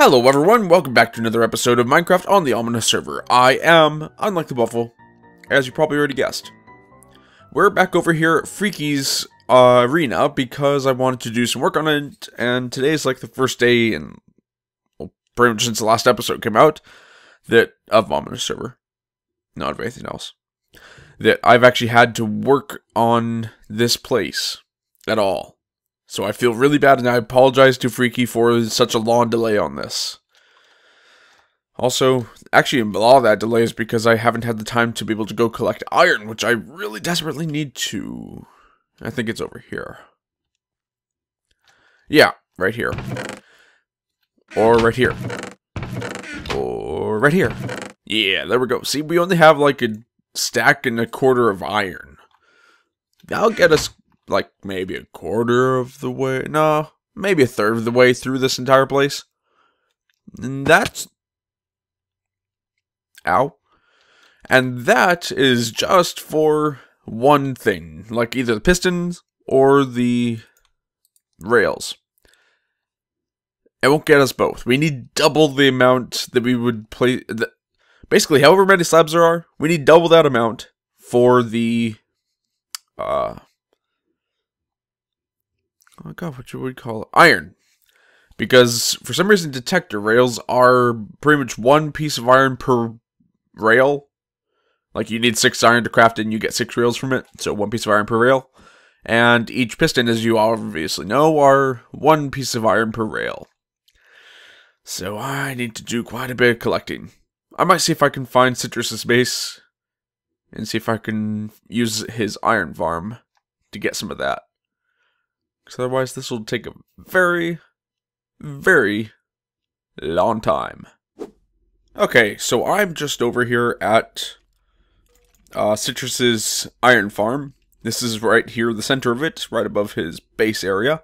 Hello everyone, welcome back to another episode of Minecraft on the Ominouserver. I am, unlike the Waffle, as you probably already guessed. We're back over here at Freaky's arena because I wanted to do some work on it, and today's like the first day, and well, pretty much since the last episode came out, of Ominouserver, not of anything else, that I've actually had to work on this place at all. So I feel really bad, and I apologize to Freaky for such a long delay on this. Also, actually, a lot of that delay is because I haven't had the time to be able to go collect iron, which I really desperately need to. I think it's over here. Yeah, right here. Or right here. Or right here. Yeah, there we go. See, we only have like a stack and a quarter of iron. That'll get us like maybe a quarter of the way, no, maybe a third of the way through this entire place. And that's, ow. And that is just for one thing, like either the pistons or the rails. It won't get us both. We need double the amount that we would place. Basically, however many slabs there are, we need double that amount for the, oh my god, what should we call it? Iron. Because for some reason detector rails are pretty much one piece of iron per rail. Like you need 6 iron to craft it and you get 6 rails from it. So 1 piece of iron per rail. And each piston, as you obviously know, are 1 piece of iron per rail. So I need to do quite a bit of collecting. I might see if I can find Citrus's base and see if I can use his iron farm to get some of that. Because otherwise this will take a very, very long time. Okay, so I'm just over here at Citrus's iron farm. This is right here, the center of it, right above his base area.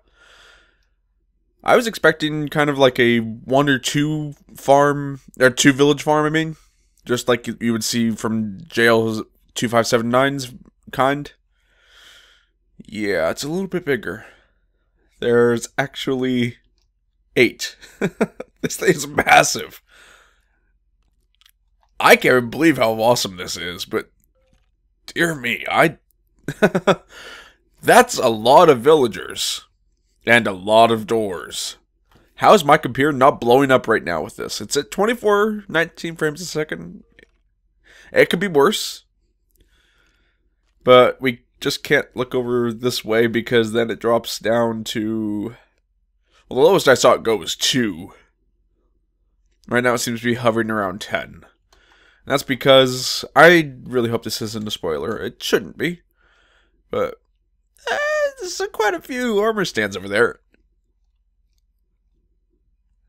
I was expecting kind of like a 1 or 2 farm, or 2 village farm, I mean. Just like you would see from Jail's 2579's kind. Yeah, it's a little bit bigger. There's actually 8. This thing's massive. I can't even believe how awesome this is, but dear me, that's a lot of villagers and a lot of doors. How is my computer not blowing up right now with this? It's at 2419 frames a second. It could be worse, but we just can't look over this way because then it drops down to, well, the lowest I saw it go was 2. Right now it seems to be hovering around 10. And that's because I really hope this isn't a spoiler. It shouldn't be, but there's quite a few armor stands over there.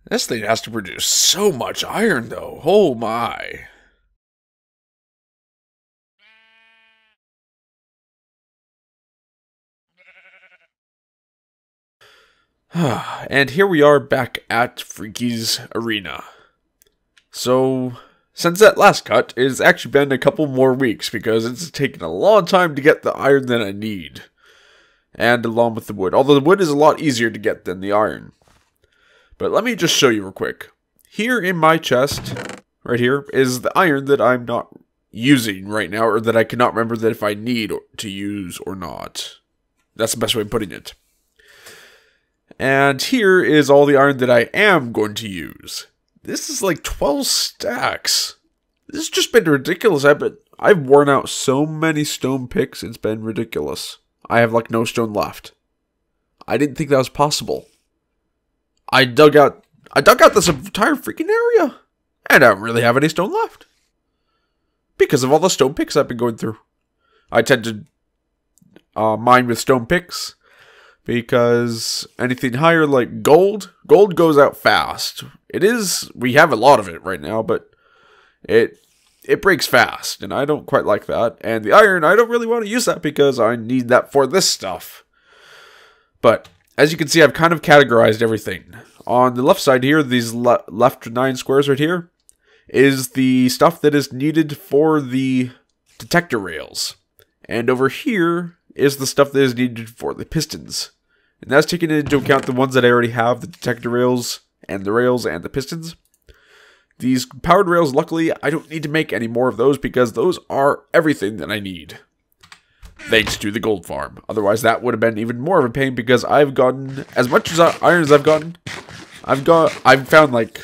This thing has to produce so much iron though. Oh my. And here we are back at Freaky's arena. So, since that last cut, it's actually been a couple more weeks because it's taken a long time to get the iron that I need. And along with the wood. Although the wood is a lot easier to get than the iron. But let me just show you real quick. Here in my chest, right here, is the iron that I'm not using right now, or that I cannot remember that if I need to use or not. That's the best way of putting it. And here is all the iron that I am going to use. This is like 12 stacks. This has just been ridiculous. I've worn out so many stone picks, it's been ridiculous. I have like no stone left. I didn't think that was possible. I dug out this entire freaking area, and I don't really have any stone left. Because of all the stone picks I've been going through. I tend to mine with stone picks. Because anything higher like gold goes out fast. We have a lot of it right now, but it breaks fast, and I don't quite like that. And the iron, I don't really want to use that because I need that for this stuff. But as you can see, I've kind of categorized everything. On the left side here, these left 9 squares right here, is the stuff that is needed for the detector rails. And over here is the stuff that is needed for the pistons. And that's taking into account the ones that I already have, the detector rails and the rails and the pistons. These powered rails, luckily, I don't need to make any more of those because those are everything that I need. Thanks to the gold farm. Otherwise, that would have been even more of a pain because I've gotten, as much as iron as I've gotten, I've found like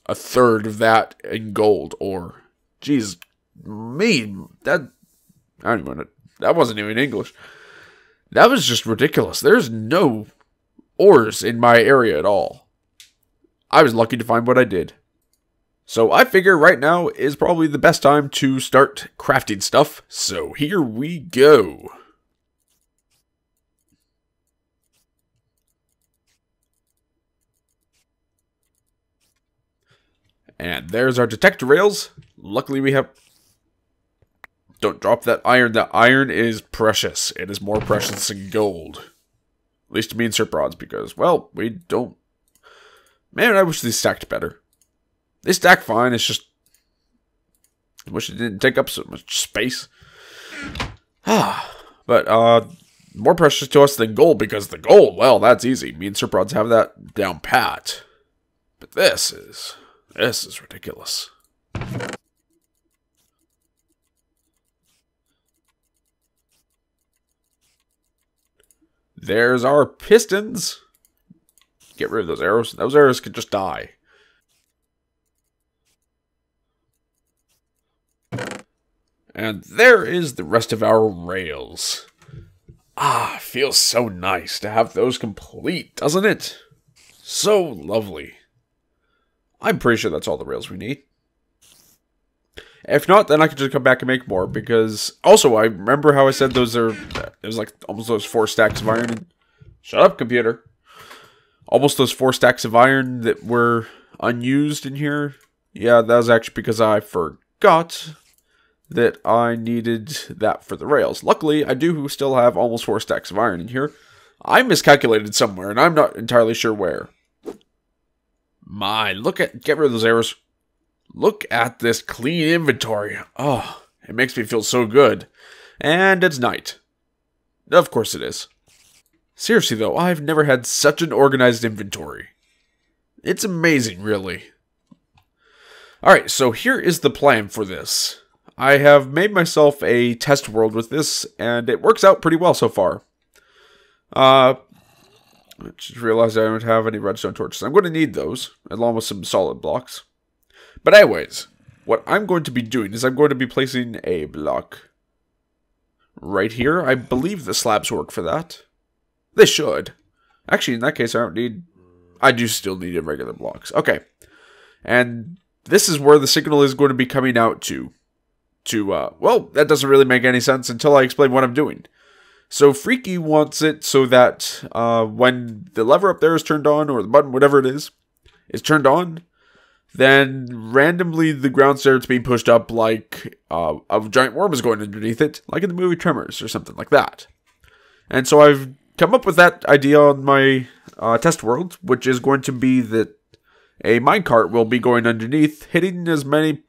a third of that in gold ore. Jeez, that wasn't even English. That was just ridiculous. There's no ores in my area at all. I was lucky to find what I did. So I figure right now is probably the best time to start crafting stuff. So here we go. And there's our detector rails. Luckily we have... Don't drop that iron. That iron is precious. It is more precious than gold. At least to me and Serprods, because, well, we don't... Man, I wish these stacked better. They stack fine, it's just... I wish it didn't take up so much space. But, more precious to us than gold, because the gold, well, that's easy. Me and Serprods have that down pat. But this is ridiculous. There's our pistons. Get rid of those arrows. Those arrows could just die. And there is the rest of our rails. Ah, feels so nice to have those complete, doesn't it? So lovely. I'm pretty sure that's all the rails we need. If not, then I could just come back and make more, because... Also, I remember how I said there's like almost those 4 stacks of iron. Shut up, computer. Almost those 4 stacks of iron that were unused in here. Yeah, that was actually because I forgot that I needed that for the rails. Luckily, I do still have almost 4 stacks of iron in here. I miscalculated somewhere, and I'm not entirely sure where. Get rid of those arrows. Look at this clean inventory. Oh, it makes me feel so good. And it's night. Of course it is. Seriously though, I've never had such an organized inventory. It's amazing, really. Alright, so here is the plan for this. I have made myself a test world with this, and it works out pretty well so far. I just realized I don't have any redstone torches. I'm going to need those, along with some solid blocks. But anyways, what I'm going to be doing is I'm going to be placing a block right here. I believe the slabs work for that. They should. Actually, in that case, I do still need regular blocks. Okay. And this is where the signal is going to be coming out to. Well, that doesn't really make any sense until I explain what I'm doing. So Freaky wants it so that when the lever up there is turned on, or the button, whatever it is turned on, then randomly the ground starts being pushed up like a giant worm is going underneath it, like in the movie Tremors or something like that. And so I've come up with that idea on my test world, which is going to be that a minecart will be going underneath, hitting as many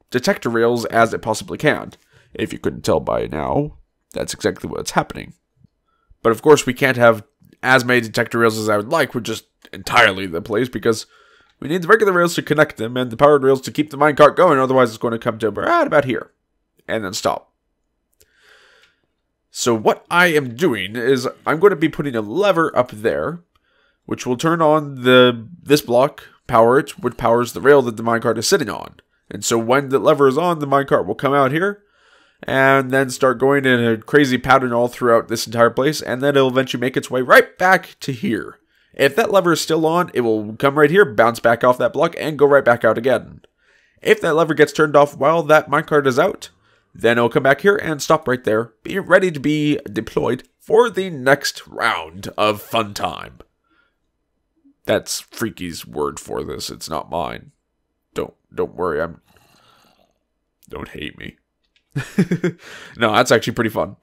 detector rails as it possibly can. If you couldn't tell by now, that's exactly what's happening. But of course we can't have as many detector rails as I would like, with just entirely the place, because we need the regular rails to connect them and the powered rails to keep the minecart going, otherwise it's going to come to right about here. And then stop. So what I am doing is I'm going to be putting a lever up there, which will turn on this block, power it, which powers the rail that the minecart is sitting on. And so when the lever is on, the minecart will come out here, and then start going in a crazy pattern all throughout this entire place, and then it'll eventually make its way right back to here. If that lever is still on, it will come right here, bounce back off that block, and go right back out again. If that lever gets turned off while that minecart is out, then it'll come back here and stop right there, be ready to be deployed for the next round of fun time. That's Freaky's word for this, it's not mine. Don't worry, don't hate me. No, that's actually pretty fun.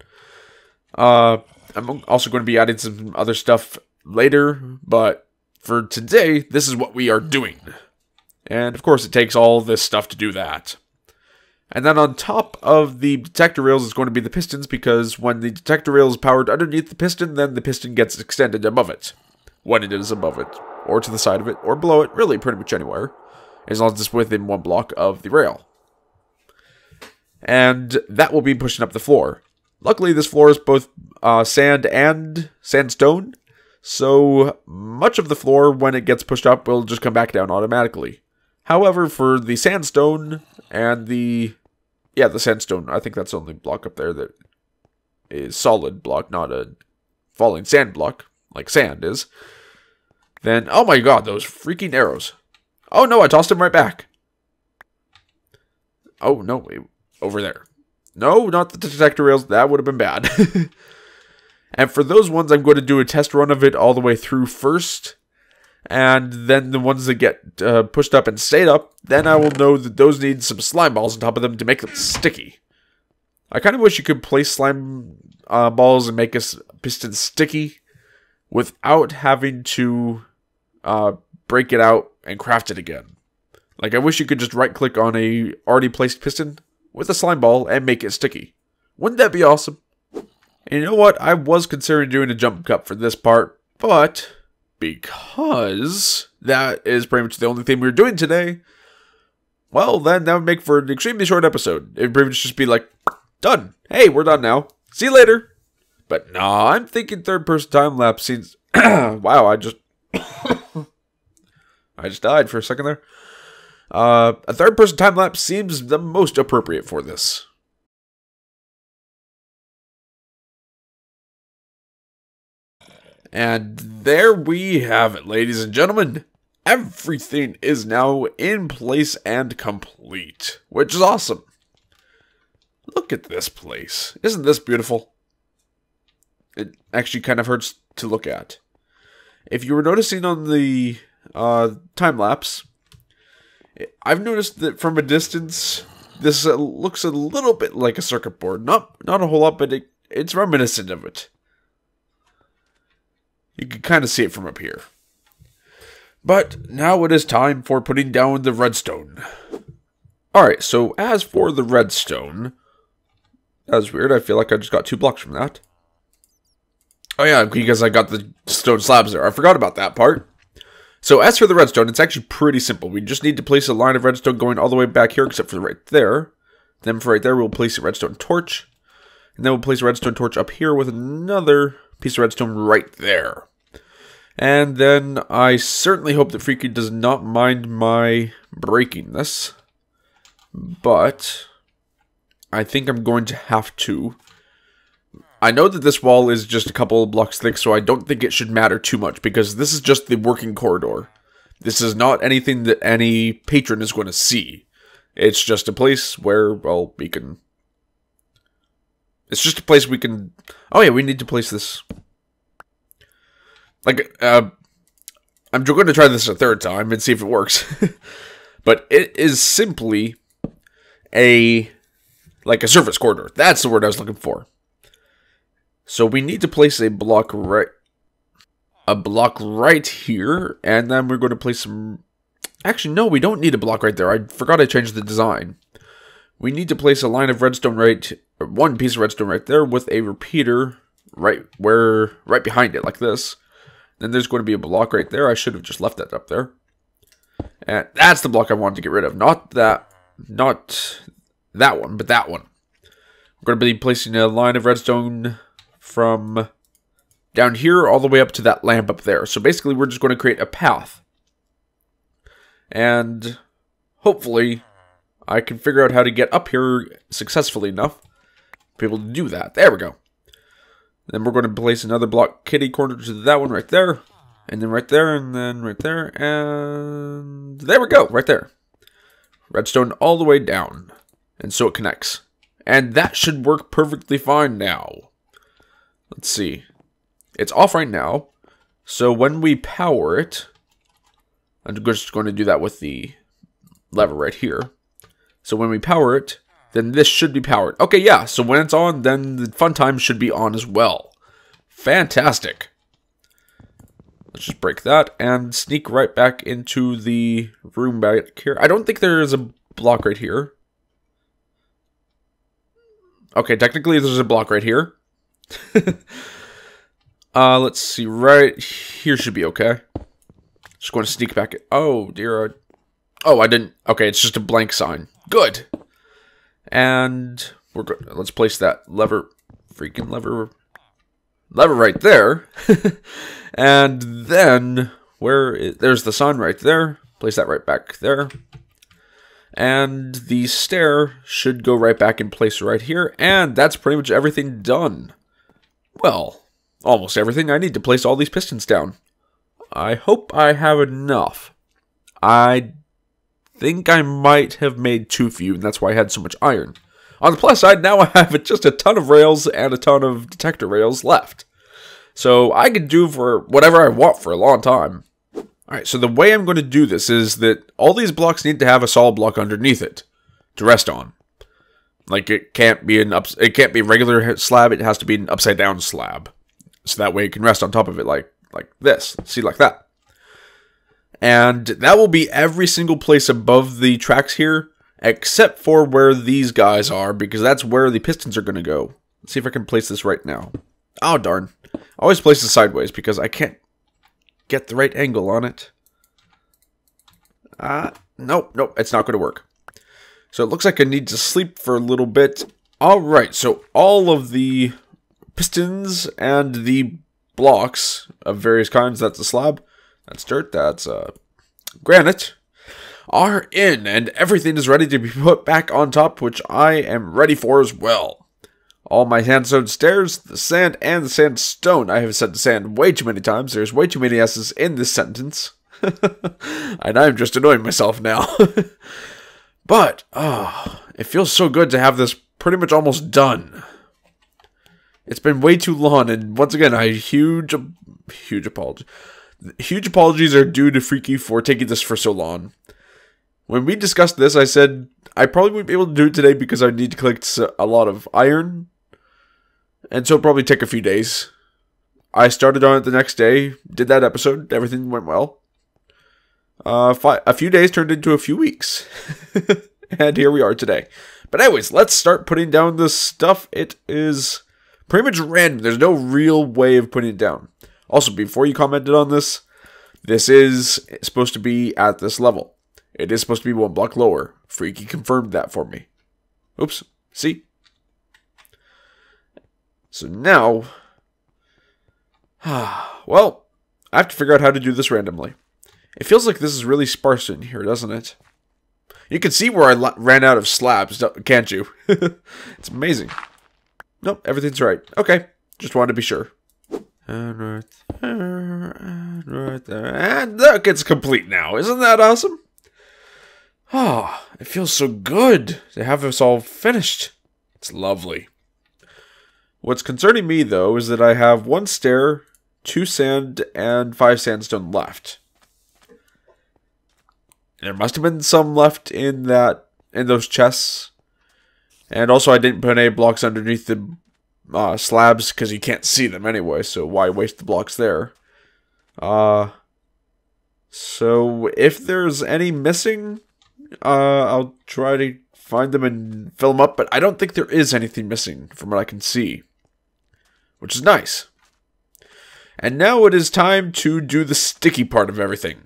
I'm also going to be adding some other stuff later, but for today, this is what we are doing. And of course, it takes all this stuff to do that. And then on top of the detector rails is going to be the pistons, because when the detector rail is powered underneath the piston, then the piston gets extended above it. When it is above it. or to the side of it, or below it, really pretty much anywhere, as long as it's within 1 block of the rail. And that will be pushing up the floor. Luckily, this floor is both sand and sandstone, so much of the floor, when it gets pushed up, will just come back down automatically. However, for the sandstone and the sandstone, I think that's the only block up there that is solid block, not a falling sand block, like sand is. Then, oh my god, those freaking arrows. Oh no, I tossed them right back. Oh no, wait, over there. No, not the detector rails, that would have been bad. And for those ones, I'm going to do a test run of it all the way through first. And then the ones that get pushed up and stayed up, then I will know that those need some slime balls on top of them to make them sticky. I kind of wish you could place slime balls and make a piston sticky without having to break it out and craft it again. Like, I wish you could just right-click on a already placed piston with a slime ball and make it sticky. Wouldn't that be awesome? And you know what? I was considering doing a jump cut for this part, but because that is pretty much the only thing we're doing today, well, then that would make for an extremely short episode. It would pretty much just be like, done. Hey, we're done now. See you later. But nah, I'm thinking third-person time-lapse scenes. Wow, I just died for a second there. A third-person time-lapse seems the most appropriate for this. And there we have it, ladies and gentlemen. Everything is now in place and complete, which is awesome. Look at this place. Isn't this beautiful? It actually kind of hurts to look at. If you were noticing on the time-lapse, I've noticed that from a distance, this looks a little bit like a circuit board. Not a whole lot, but it's reminiscent of it. You can kind of see it from up here. But now it is time for putting down the redstone. Alright, so as for the redstone, that was weird. I feel like I just got 2 blocks from that. Oh yeah, because I got the stone slabs there. I forgot about that part. So as for the redstone, it's actually pretty simple. We just need to place a line of redstone going all the way back here, except for right there. Then for right there, we'll place a redstone torch. And then we'll place a redstone torch up here with another piece of redstone right there. And then I certainly hope that Freaky does not mind my breaking this. But I think I'm going to have to. I know that this wall is just a couple of blocks thick, so I don't think it should matter too much, because this is just the working corridor. This is not anything that any patron is going to see. It's just a place where, well, we can... It's just a place we can... Oh yeah, we need to place this... Like, I'm going to try this a third time and see if it works. But it is simply like a surface corridor. That's the word I was looking for. So we need to place a block right here, and then we're going to place some... Actually, no, we don't need a block right there. I forgot I changed the design. We need to place a line of redstone one piece of redstone right there with a repeater right behind it, like this. Then there's going to be a block right there. I should have just left that up there. And that's the block I wanted to get rid of. Not that one, but that one. We're going to be placing a line of redstone from down here all the way up to that lamp up there. So basically, we're just going to create a path. And hopefully, I can figure out how to get up here successfully enough to be able to do that. There we go. Then we're going to place another block kitty corner to that one right there. And then right there, and then right there, and there we go, right there. Redstone all the way down. And so it connects. And that should work perfectly fine now. Let's see. It's off right now. So when we power it, I'm just going to do that with the lever right here. So when we power it, then this should be powered. Okay, yeah, so when it's on, then the fun time should be on as well. Fantastic. Let's just break that and sneak right back into the room back here. I don't think there is a block right here. Okay, technically there's a block right here. Let's see, right here should be okay. Just going to sneak back. Oh, dear. Oh, I didn't. Okay, it's just a blank sign. Good. And we're good. Let's place that lever. Freaking lever. Lever right there. And then, there's the sign right there. Place that right back there. And the stair should go right back in place right here. And that's pretty much everything done. Well, almost everything. I need to place all these pistons down. I hope I have enough. I think I might have made too few, and that's why I had so much iron. On the plus side, now I have just a ton of rails and a ton of detector rails left. So I can do for whatever I want for a long time. Alright, so the way I'm going to do this is that all these blocks need to have a solid block underneath it to rest on. Like, it can't be a regular slab, it has to be an upside down slab. So that way it can rest on top of it like this. See, like that. And that will be every single place above the tracks here, except for where these guys are, because that's where the pistons are going to go. Let's see if I can place this right now. Oh, darn. I always place it sideways because I can't get the right angle on it. Nope, it's not going to work. So it looks like I need to sleep for a little bit. Alright, so all of the pistons and the blocks of various kinds, that's a slab, that's dirt, that's granite, are in, and everything is ready to be put back on top, which I am ready for as well. All my sandstone stairs, the sand, and the sandstone. I have said sand way too many times. There's way too many S's in this sentence. And I'm just annoying myself now. But, it feels so good to have this pretty much almost done. It's been way too long, and once again, huge apology. Huge apologies are due to Freaky for taking this for so long. When we discussed this, I said I probably wouldn't be able to do it today because I need to collect a lot of iron. And so it'll probably take a few days. I started on it the next day, did that episode, everything went well. A few days turned into a few weeks. And here we are today. But anyways, let's start putting down this stuff. It is pretty much random. There's no real way of putting it down. Also, before you commented on this, this is supposed to be at this level. It is supposed to be one block lower. Freaky confirmed that for me. Oops. See? So now, well, I have to figure out how to do this randomly. It feels like this is really sparse in here, doesn't it? You can see where I ran out of slabs, can't you? It's amazing. Nope, everything's right. Okay, just wanted to be sure. And right there, and right there. And look, it's complete now. Isn't that awesome? Oh, it feels so good to have this all finished. It's lovely. What's concerning me, though, is that I have 1 stair, 2 sand, and 5 sandstone left. There must have been some left in those chests. And also, I didn't put any blocks underneath the slabs because you can't see them anyway, so why waste the blocks there? So if there's any missing, I'll try to find them and fill them up, but I don't think there is anything missing from what I can see, which is nice. And now it is time to do the sticky part of everything.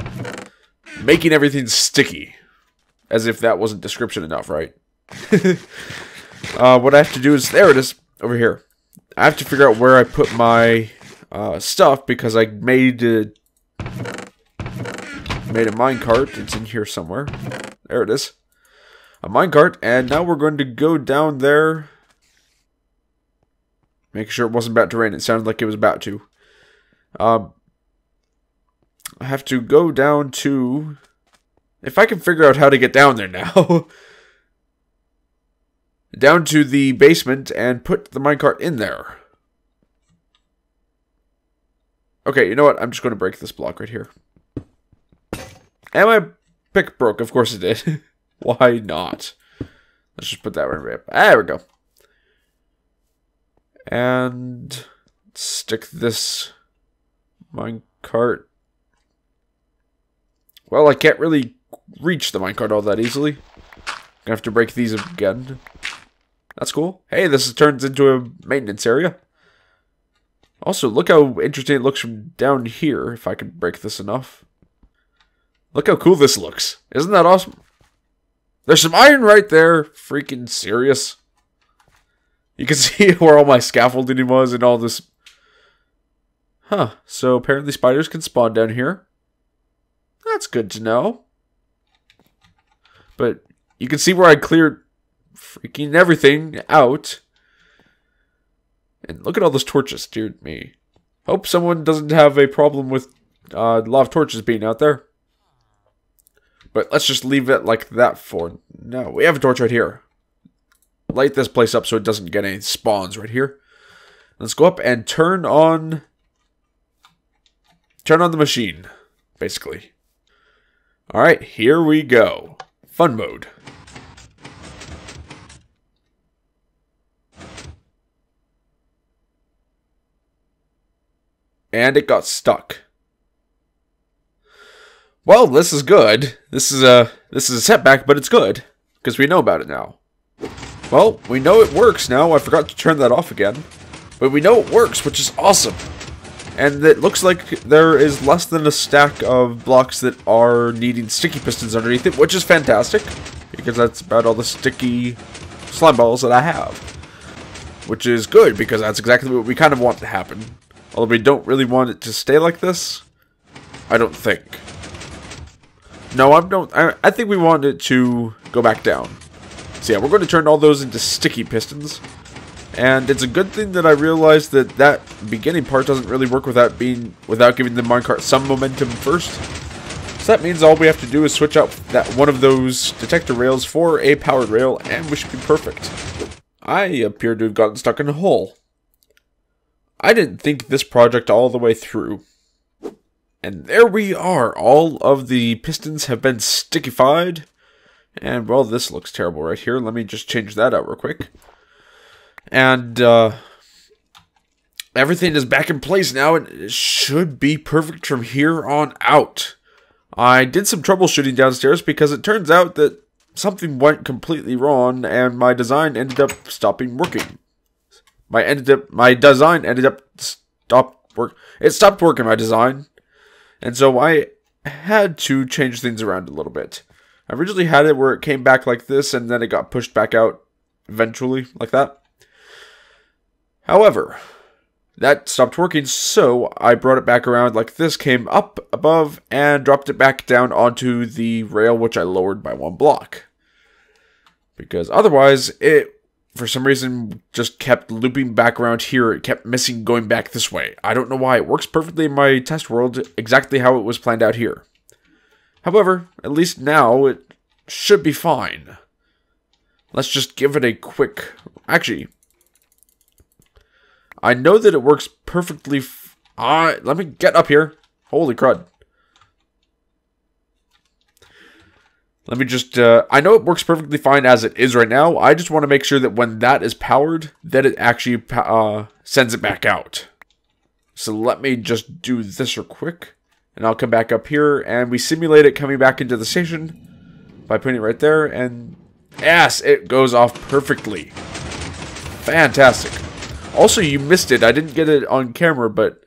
Making everything sticky. As if that wasn't description enough, right? What I have to do is, there it is, over here. I have to figure out where I put my stuff because I made a minecart. It's in here somewhere. There it is. A minecart, and now we're going to go down there. Make sure it wasn't about to rain. It sounded like it was about to. I have to go down to... If I can figure out how to get down there now. Down to the basement and put the minecart in there. Okay, you know what? I'm just going to break this block right here. And my pick broke. Of course it did. Why not? Let's just put that right up. There we go. And stick this minecart. Well, I can't really reach the minecart all that easily. Gonna have to break these again. That's cool. Hey, this turns into a maintenance area. Also, look how interesting it looks from down here, if I can break this enough. Look how cool this looks. Isn't that awesome? There's some iron right there. Freaking serious. You can see where all my scaffolding was and all this. Huh. So apparently spiders can spawn down here. That's good to know. But you can see where I cleared freaking everything out. And look at all those torches, dear me. Hope someone doesn't have a problem with a lot of torches being out there. But let's just leave it like that for now. We have a torch right here. Light this place up so it doesn't get any spawns right here. Let's go up and turn on the machine, basically. Alright, here we go. Fun mode. And it got stuck. Well, this is good. This is a setback, but it's good because we know about it now. Well, we know it works now. I forgot to turn that off again, but we know it works, which is awesome. And it looks like there is less than a stack of blocks that are needing sticky pistons underneath it, which is fantastic because that's about all the sticky slime balls that I have, which is good because that's exactly what we kind of want to happen. Although we don't really want it to stay like this, I don't think. No, I think we want it to go back down. So yeah, we're going to turn all those into sticky pistons. And it's a good thing that I realized that that beginning part doesn't really work without giving the minecart some momentum first. So that means all we have to do is switch out that one of those detector rails for a powered rail, and we should be perfect. I appear to have gotten stuck in a hole. I didn't think this project all the way through. And there we are. All of the pistons have been stickified. And, well, this looks terrible right here. Let me just change that out real quick. And, everything is back in place now, and it should be perfect from here on out. I did some troubleshooting downstairs because it turns out that something went completely wrong, and my design ended up stopping working. My design ended up It stopped working, my design. And so I had to change things around a little bit. I originally had it where it came back like this, and then it got pushed back out eventually, like that. However, that stopped working, so I brought it back around like this, came up above, and dropped it back down onto the rail, which I lowered by 1 block. Because otherwise, it, for some reason, just kept looping back around here. It kept missing going back this way. I don't know why. It works perfectly in my test world, exactly how it was planned out here. However, at least now, it should be fine. Let's just give it a quick... Actually, I know that it works perfectly... let me get up here. Holy crud. Let me just... I know it works perfectly fine as it is right now. I just want to make sure that when that is powered, that it actually sends it back out. So let me just do this real quick. And I'll come back up here, and we simulate it coming back into the station by putting it right there, and yes, it goes off perfectly. Fantastic. Also, you missed it. I didn't get it on camera, but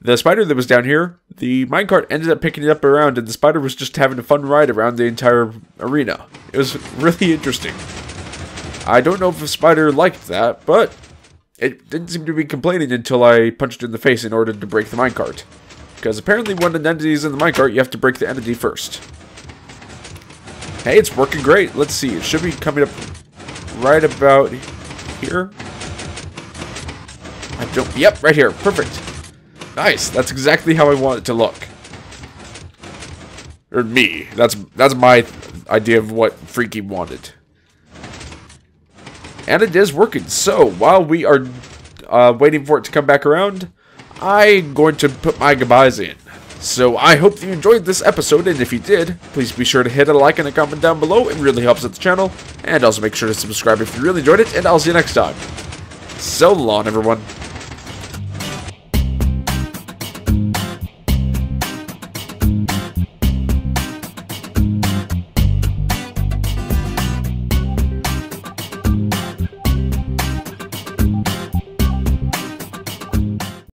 the spider that was down here, the minecart ended up picking it up around, and the spider was just having a fun ride around the entire arena. It was really interesting. I don't know if the spider liked that, but it didn't seem to be complaining until I punched it in the face in order to break the minecart. Because apparently when an entity is in the minecart, you have to break the entity first. Hey, it's working great. Let's see. It should be coming up right about here. Yep, right here. Perfect. Nice. That's exactly how I want it to look. Or me. That's my idea of what Freaky wanted. And it is working. So, while we are waiting for it to come back around, I'm going to put my goodbyes in. So I hope that you enjoyed this episode, and if you did, please be sure to hit a like and a comment down below. It really helps out the channel. And also make sure to subscribe if you really enjoyed it, and I'll see you next time. So long, everyone.